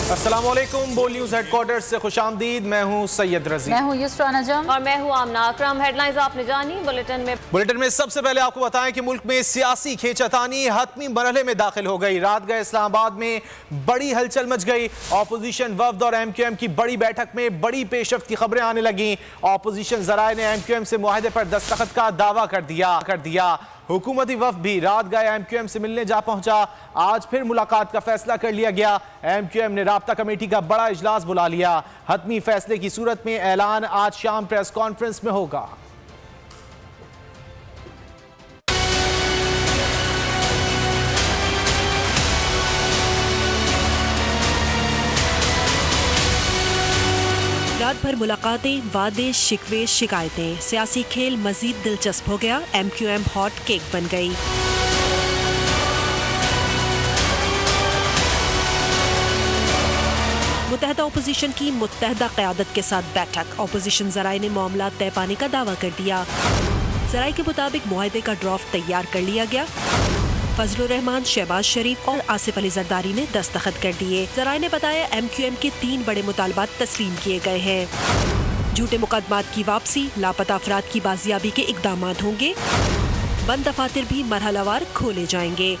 अस्सलामुअलैकुम, बोल news headquarter से खुशामदीद। मैं हूं सैयद रजी, मैं हूं युसरा नजम और मैं हूं आमना अकरम। हेडलाइंस आपने जानी। बुलेटिन में सबसे पहले आपको बताएं कि मुल्क में सियासी खींचातानी हतमी मरहले में दाखिल हो गई। रात गए इस्लामाबाद में बड़ी हलचल मच गई। ऑपोजिशन वफ्द और MQM की बड़ी बैठक में बड़ी पेशरफ्त की खबरें आने लगी। ऑपोजिशन जराए ने MQM से मुआहदे पर दस्तखत का दावा कर दिया। हुकूमती वफ्द भी रात गए MQM से मिलने जा पहुंचा। आज फिर मुलाकात का फैसला कर लिया गया। MQM ने राब्ता कमेटी का बड़ा इजलास बुला लिया। हतमी फैसले की सूरत में ऐलान आज शाम प्रेस कॉन्फ्रेंस में होगा। रात भर मुलाकातें, वादे, शिकवे, शिकायतें, सियासी खेल मजीद दिलचस्प हो गया। MQM हॉट केक बन गई। मुत्तहदा अपोजिशन की मुत्तहदा क़यादत के साथ बैठक। अपोजिशन जराए ने मामला तय पाने का दावा कर दिया। जराए के मुताबिक मुआहदे का ड्राफ्ट तैयार कर लिया गया। फजलुर रहमान, शहबाज शरीफ और आसिफ अली जरदारी ने दस्तखत कर दिए। जराए ने बताया MQM के 3 बड़े मुतालबात तस्लीम किए गए हैं। झूठे मुकदमात की वापसी, लापता अफराद की बाजियाबी के इकदामात होंगे। बंद दफातर भी मरहलावार खोले जाएंगे।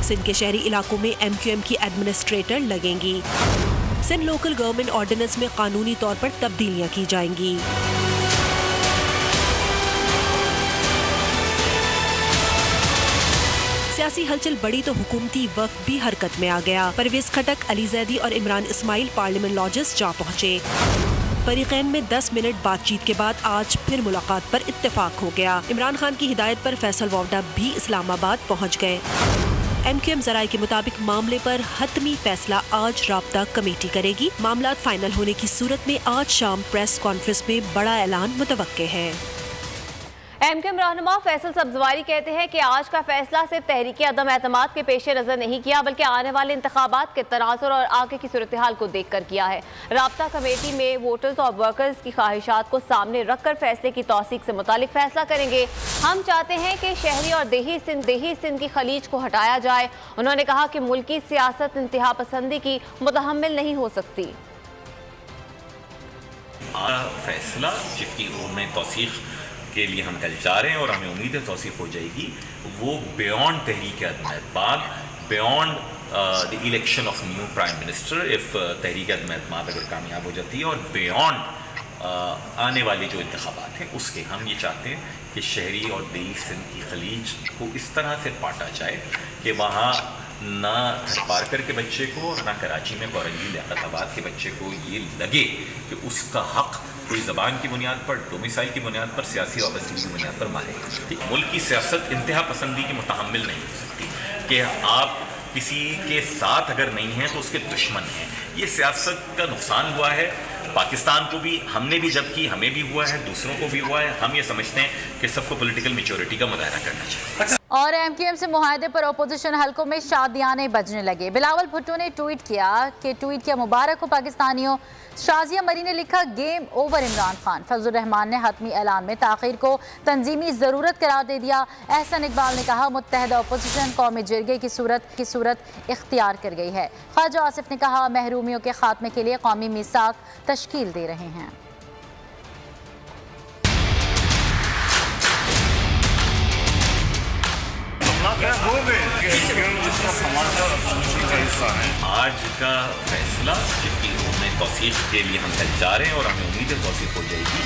सिंध के शहरी इलाकों में MQM की एडमिनिस्ट्रेटर लगेंगी। सिंध लोकल गवर्नमेंट ऑर्डिनेंस में कानूनी तौर पर तब्दीलियां की जाएंगी। सियासी हलचल बड़ी तो हुकूमती वक्त भी हरकत में आ गया। परवेज खटक, अली जैदी और इमरान इस्माइल पार्लियामेंट लॉजेस जा पहुंचे। फरीकैन में 10 मिनट बातचीत के बाद आज फिर मुलाकात पर इत्तेफाक हो गया। इमरान खान की हिदायत पर फैसल वावडा भी इस्लामाबाद पहुंच गए। MQM जराए के मुताबिक मामले पर हतमी फैसला आज राब्ता कमेटी करेगी। मामला फाइनल होने की सूरत में आज शाम प्रेस कॉन्फ्रेंस में बड़ा ऐलान मुतवक्के है। MQM रहनुमा फैसल सब्जवारी कहते हैं कि आज का फैसला सिर्फ तहरीक अदम एतमाद के पेश नज़र नहीं किया, बल्कि आने वाले इंतखाबात के तनाजुर और आगे की सूरत हाल को देख कर किया है। राब्ता कमेटी में वोटर्स और वर्कर्स की ख्वाहिशात को सामने रख कर फैसले की तौसीक से मुतालिक फैसला करेंगे। हम चाहते हैं कि शहरी और देही सिंध की खलीज को हटाया जाए। उन्होंने कहा कि मुल्की सियासत इंतहा पसंदी की मुतहम्मिल नहीं हो सकती। फैसला जिसकी उन्हें तौसीक के लिए हम कल जा रहे हैं और हमें उम्मीद है तौसीफ हो जाएगी, वो बियॉन्ड तहरीक अदम एतमाद, beyond the election of new prime minister if तहरीक अदम एतमाद अगर कामयाब हो जाती है, और बियॉन्ड आने वाले जो इंतखाबात हैं उसके हम ये चाहते हैं कि शहरी और देही सिंध की खलीज को इस तरह से पाटा जाए कि वहाँ ना पारकर के बच्चे को और ना कराची में औरंगी लियाकताबाद के बच्चे को ये लगे कि उसका हक कोई ज़बान की बुनियाद पर, डोमिसाइल की बुनियाद पर, सियासी वाबस्तगी की बुनियाद पर मारे। ठीक, मुल्क की सियासत इंतहा पसंदी की मुतहम्मिल नहीं हो सकती कि आप किसी के साथ अगर नहीं हैं तो उसके दुश्मन हैं। ये सियासत का नुकसान हुआ है पाकिस्तान को भी, हमने भी जब की हमें भी हुआ है, दूसरों को भी हुआ है। हम ये समझते हैं कि सबको पॉलिटिकल मैच्योरिटी का मुजाहरा करना चाहिए। और MQM से मुआहदे पर अपोजिशन हलकों में शादियाने बजने लगे। बिलावल भुट्टो ने ट्वीट किया मुबारक हो पाकिस्तानियों। शाजिया मरी ने लिखा गेम ओवर इमरान खान। फजलुर रहमान ने हतमी ऐलान में ताखीर को तंजीमी ज़रूरत करार दे दिया। एहसन इकबाल ने कहा मुत्तहदा अपोजिशन कौमी जिरगे की सूरत इख्तियार कर गई है। ख्वाजा आसिफ ने कहा महरूमियों के खात्मे के लिए कौमी मीसाक तश्कील दे रहे हैं। आज का फैसला जिसकी उन्हें तौसीक के लिए हम कल जा रहे हैं और हमें उम्मीद है तौसीक हो जाएगी।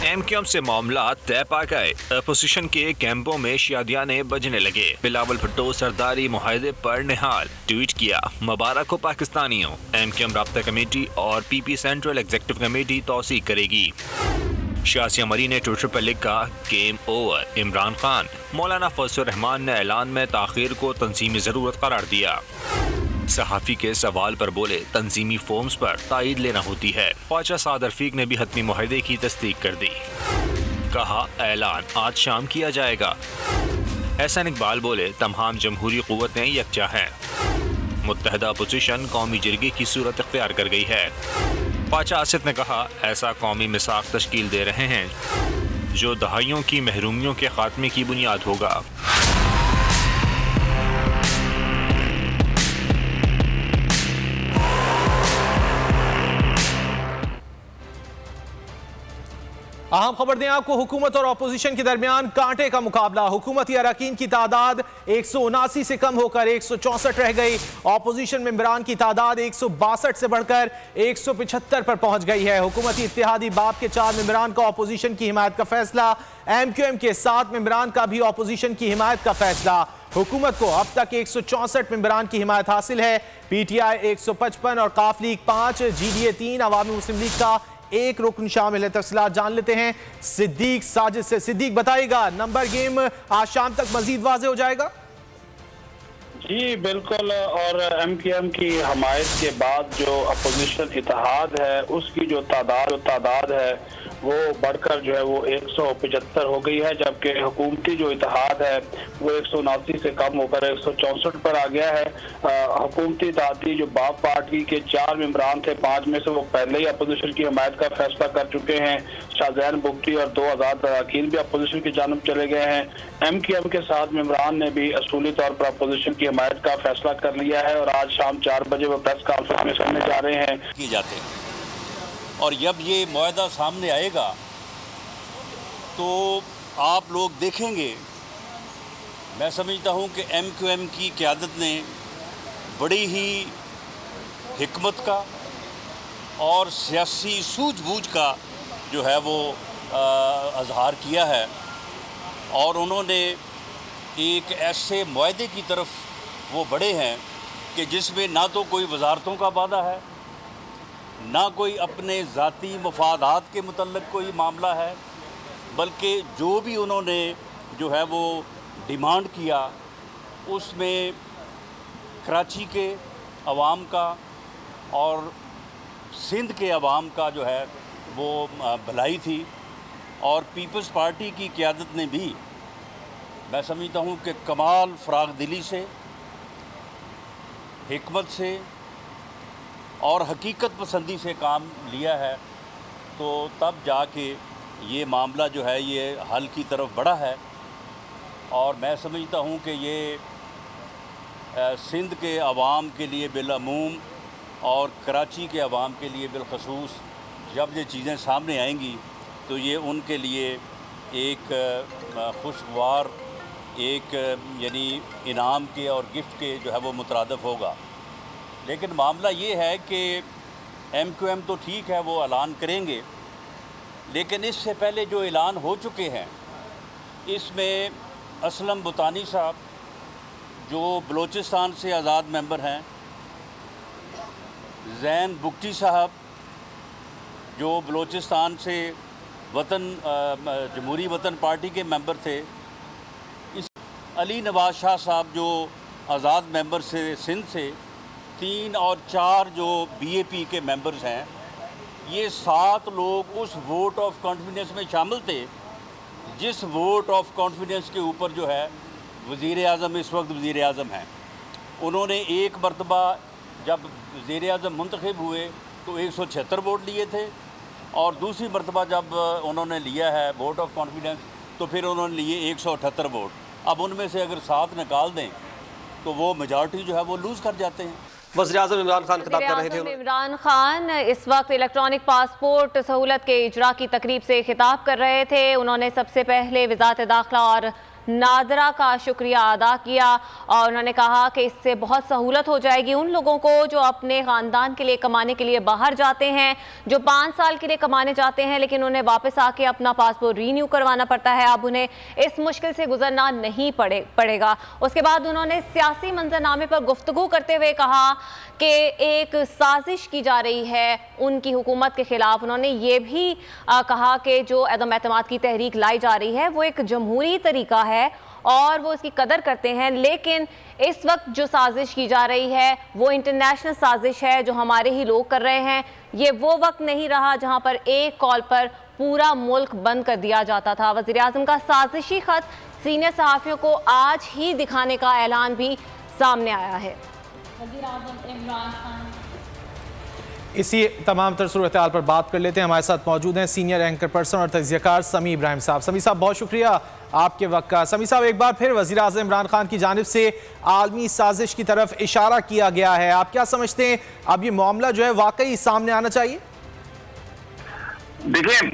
MQM से मामला तय पा गए। अपोजिशन के कैंपों में शादियाने बजने लगे। बिलावल भुट्टो सरदारी मुआहदे पर निहाल। ट्वीट किया मुबारक हो पाकिस्तानियों। MQM राब्ता कमेटी और PP सेंट्रल एग्जीक्यूटिव कमेटी तौसीक करेगी। शाजिया मरी ने ट्विटर पर लिखा गेम ओवर इमरान खान। मौलाना फजलुर रहमान ने ऐलान में ताखीर को तंजीमी ज़रूरत करार दिया। सहाफ़ी के सवाल पर बोले तंजीमी फॉर्म्स पर तायीद लेना होती है। ख्वाजा साद रफीक ने भी हतमी मुआहदे की तस्दीक कर दी। कहा ऐलान आज शाम किया जाएगा। एहसन इकबाल बोले तमाम जमहूरी क़ुव्वतें यकजा हैं। मुत्तहदा अपोजिशन कौमी जिरगे की सूरत इख्तियार कर गई है। ख्वाजा आसिफ ने कहा ऐसा कौमी मिसाक तश्कील दे रहे हैं जो दहाइयों की महरूमियों के खात्मे की बुनियाद होगा। अहम खबर दें आपको, हुकूमत और अपोजिशन के दरमियान कांटे का मुकाबला। हुकूमती अरकान की तादाद 179 से कम होकर 164 रह गई। अपोजिशन मेंबरान की तादाद 162 से बढ़कर 175 पर पहुंच गई है। हुकूमती इत्तेहादी बाप के 4 मेंबरान का अपोजिशन की हिमायत का फैसला, MQM के 7 मेंबरान का भी अपोजिशन की हिमायत का फैसला। हुकूमत को अब तक 164 मेंबरान की हिमायत हासिल है। PTI 155 और काफ लीग 5, GDA 3, अवामी मुस्लिम लीग का 1 रुकन शामिल है। तफसीलात जान लेते हैं सिद्दीक साजिद से। सिद्दीक बताइएगा, नंबर गेम आज शाम तक मजीद वाज़ेह हो जाएगा? जी बिल्कुल, और MQM की हमायत के बाद जो अपोजिशन इत्तेहाद है उसकी जो तादाद है वो बढ़कर जो है वो 175 हो गई है, जबकि हुकूमती जो इत्तेहाद है वो 179 से कम होकर 164 पर आ गया है। हुकूमती इत्तेहादी जो बाप पार्टी के 4 मेंबरान थे, 5 में से वो पहले ही अपोजिशन की हमायत का फैसला कर चुके हैं। शाहजैन बुगटी और 2 आज़ाद अरकान भी अपोजिशन की जानब चले गए हैं। MQM के 7 मेंबरान ने भी असूली तौर पर अपोजिशन की हमायत का फैसला कर लिया है और आज शाम 4 बजे वो प्रेस कॉन्फ्रेंस में करने जा रहे हैं किए जाते हैं। और जब ये मुआहदा सामने आएगा तो आप लोग देखेंगे, मैं समझता हूँ कि MQM की क़यादत ने बड़ी ही हिकमत का और सियासी सूझबूझ का जो है वो अजहार किया है और उन्होंने एक ऐसे मुआहदे की तरफ वो बढ़े हैं कि जिसमें ना तो कोई वजारतों का वादा है, ना कोई अपने ज़ाती मफादात के मुतल्लिक़ कोई मामला है, बल्कि जो भी उन्होंने जो है वो डिमांड किया उसमें कराची के अवाम का और सिंध के अवाम का जो है वो भलाई थी। और पीपल्स पार्टी की क़यादत ने भी, मैं समझता हूँ कि कमाल फ़राग़ दिली से, हिकमत से और हकीकत पसंदी से काम लिया है, तो तब जाके ये मामला जो है ये हल की तरफ बढ़ा है। और मैं समझता हूँ कि ये सिंध के अवाम के लिए बिलअमूम और कराची के अवाम के लिए बिलखसूस जब ये चीज़ें सामने आएंगी तो ये उनके लिए एक खुशगवार एक यानी इनाम के और गिफ्ट के जो है वो मुतरादिफ होगा। लेकिन मामला ये है कि MQM तो ठीक है वो ऐलान करेंगे, लेकिन इससे पहले जो ऐलान हो चुके हैं इसमें असलम बुतानी साहब जो बलूचिस्तान से आज़ाद मेंबर हैं, जैन बुगटी साहब जो बलूचिस्तान से जमहूरी वतन पार्टी के मेंबर थे, इस अली नवाज शाह साहब जो आज़ाद मेंबर से सिंध से, 3 और 4 जो BAP के मेंबर्स हैं, ये 7 लोग उस वोट ऑफ कॉन्फिडेंस में शामिल थे जिस वोट ऑफ कॉन्फिडेंस के ऊपर जो है वज़ीर आज़म इस वक्त वज़ीर आज़म हैं। उन्होंने एक मरतबा जब वज़ीर आज़म मुंतखब हुए तो 176 वोट लिए थे और दूसरी मरतबा जब उन्होंने लिया है वोट ऑफ कॉन्फिडेंस तो फिर उन्होंने लिए 178 वोट। अब उनमें से अगर 7 निकाल दें तो वो मेजॉरिटी जो है वो लूज़ कर जाते हैं। वज़ीर-ए-आज़म इमरान खान खिताब कर रहे थे। इमरान खान इस वक्त इलेक्ट्रॉनिक पासपोर्ट सहूलत के इजरा की तकरीब से खिताब कर रहे थे। उन्होंने सबसे पहले वज़ारत दाखिला और नादरा का शुक्रिया अदा किया और उन्होंने कहा कि इससे बहुत सहूलत हो जाएगी उन लोगों को जो अपने ख़ानदान के लिए कमाने के लिए बाहर जाते हैं, जो 5 साल के लिए कमाने जाते हैं लेकिन उन्हें वापस आके अपना पासपोर्ट रीन्यू करवाना पड़ता है। अब उन्हें इस मुश्किल से गुजरना नहीं पड़ेगा। उसके बाद उन्होंने सियासी मंजरनामे पर गुफ्तगू करते हुए कहा कि एक साजिश की जा रही है उनकी हुकूमत के ख़िलाफ़। उन्होंने ये भी कहा कि जो अदम एतमाद की तहरीक लाई जा रही है वो एक जमहूरी तरीका है और वो इसकी कदर करते हैं, लेकिन इस वक्त जो साजिश की जा रही है वो इंटरनेशनल साजिश है जो हमारे ही लोग कर रहे हैं। ये वो वक्त नहीं रहा जहां पर एक कॉल पर पूरा मुल्क बंद कर दिया जाता था। वज़ीर आज़म का साजिशी खत सीनियर सहाफ़ियों को आज ही दिखाने का ऐलान भी सामने आया है। वज़ीर आज़म इमरान खान इसी तमाम तर सूरत हाल पर बात कर लेते हैं। हमारे साथ मौजूद हैं सीनियर एंकर पर्सन और तज्ज़ियाकार समी इब्राहिम साहब। समी साहब बहुत शुक्रिया आपके वक्त का। समी साहब एक बार फिर वज़ीर आज़म इमरान खान की जानिब से आलमी साजिश की तरफ इशारा किया गया है, आप क्या समझते हैं अब ये मामला जो है वाकई सामने आना चाहिए? देखिए,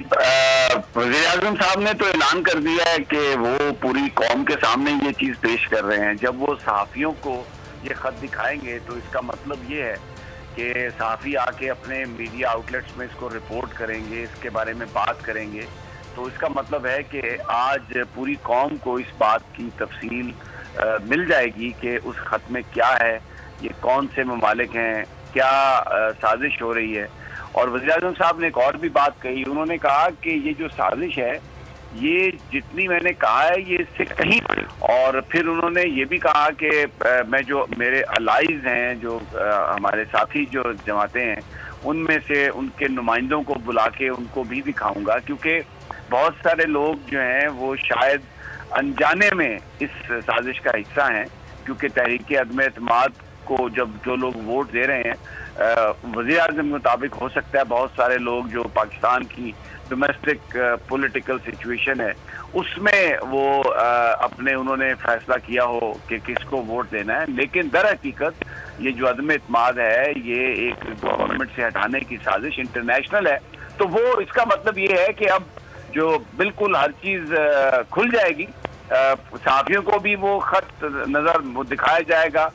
वज़ीर-ए-आज़म साहब ने तो ऐलान कर दिया है कि वो पूरी कौम के सामने ये चीज पेश कर रहे हैं। जब वो सहाफ़ियों को ये खत दिखाएंगे तो इसका मतलब ये है कि सहाफ़ी आके अपने मीडिया आउटलेट्स में इसको रिपोर्ट करेंगे, इसके बारे में बात करेंगे। तो इसका मतलब है कि आज पूरी कौम को इस बात की तफसील मिल जाएगी कि उस खत में क्या है, ये कौन से ममालिक हैं, क्या साजिश हो रही है। और वज़ीर-ए-आज़म साहब ने एक और भी बात कही, उन्होंने कहा कि ये जो साजिश है ये जितनी मैंने कहा है ये इससे कहीं, और फिर उन्होंने ये भी कहा कि मैं जो मेरे अलाइज हैं, जो हमारे साथी जो जमातें हैं, उनमें से उनके नुमाइंदों को बुला के उनको भी दिखाऊंगा, क्योंकि बहुत सारे लोग जो हैं वो शायद अनजाने में इस साजिश का हिस्सा हैं, क्योंकि तहरीक अदम एतमाद को जब जो लोग वोट दे रहे हैं, वज़ीर-ए-आज़म के मुताबिक हो सकता है बहुत सारे लोग जो पाकिस्तान की डोमेस्टिक पॉलिटिकल सिचुएशन है उसमें वो अपने उन्होंने फैसला किया हो कि किसको वोट देना है, लेकिन दर हकीकत ये जो अदम एतमाद है ये एक गवर्नमेंट से हटाने की साजिश इंटरनेशनल है। तो वो इसका मतलब ये है कि अब जो बिल्कुल हर चीज खुल जाएगी, सहाफियों को भी वो खत नजर दिखाया जाएगा,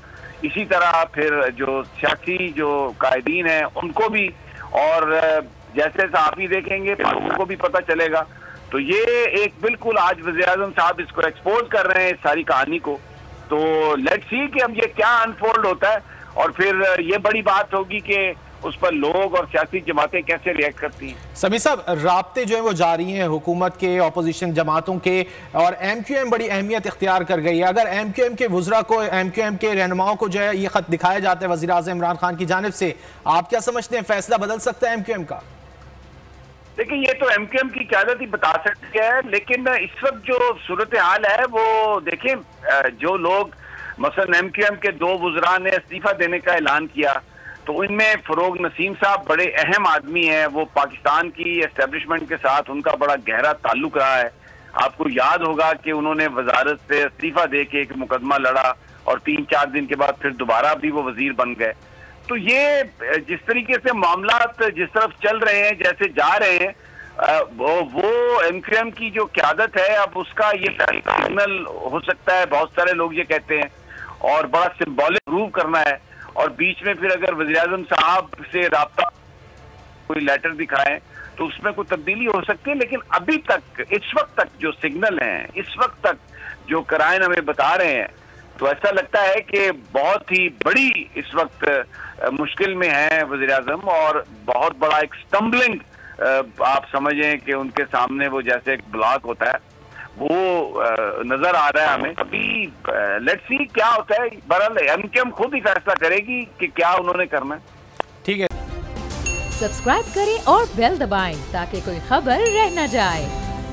इसी तरह फिर जो सियासी जो कायदीन हैं उनको भी, और जैसे सहाफी देखेंगे लोगों को भी पता चलेगा। तो ये एक बिल्कुल आज वज़ीर-ए-आज़म साहब इसको एक्सपोज कर रहे हैं इस सारी कहानी को। तो लेट्स सी कि अब ये क्या अनफोल्ड होता है, और फिर ये बड़ी बात होगी कि उस पर लोग और सियासी जमातें कैसे रिएक्ट करती हैं। समीर साहब, राब्ते जो है वो जारी हैं हुकूमत के, अपोजिशन जमातों के, और MQM बड़ी अहमियत इख्तियार कर गई है। अगर MQM के वुज़रा को, MQM के रहनुमाओं को जो है ये खत दिखाया जाता है वज़ीर-ए-आज़म इमरान खान की जानिब से, आप क्या समझते हैं फैसला बदल सकता है MQM का? देखिए, ये तो MQM की क़यादत ही बता सकती है, लेकिन इस वक्त जो सूरत हाल है वो देखें, जो लोग मसलन MQM के 2 वुज़रा ने इस्तीफा देने का ऐलान किया, तो इनमें फ़रोग नसीम साहब बड़े अहम आदमी हैं। वो पाकिस्तान की एस्टेब्लिशमेंट के साथ उनका बड़ा गहरा ताल्लुक रहा है। आपको याद होगा कि उन्होंने वजारत से इस्तीफा दे के एक मुकदमा लड़ा और 3-4 दिन के बाद फिर दोबारा भी वो वजीर बन गए। तो ये जिस तरीके से मामला जिस तरफ चल रहे हैं, जैसे जा रहे हैं, वो MQM की जो क़यादत है अब उसका ये सिग्नल हो सकता है, बहुत सारे लोग ये कहते हैं, और बड़ा सिंबॉलिक प्रूव करना है। और बीच में फिर अगर वज़ीर-ए-आज़म साहब से राब्ता कोई लेटर दिखाएं तो उसमें कोई तब्दीली हो सकती है, लेकिन अभी तक इस वक्त तक जो सिग्नल हैं, इस वक्त तक जो कराइन हमें बता रहे हैं, तो ऐसा लगता है कि बहुत ही बड़ी इस वक्त मुश्किल में है वज़ीर-ए-आज़म, और बहुत बड़ा एक स्टम्बलिंग आप समझें कि उनके सामने वो जैसे एक ब्लॉक होता है वो नजर आ रहा है हमें। अभी लेट्स सी क्या होता है। बहरहाल MQM खुद ही फैसला करेगी कि क्या उन्होंने करना है। ठीक है, सब्सक्राइब करें और बेल दबाएं ताकि कोई खबर रह न जाए।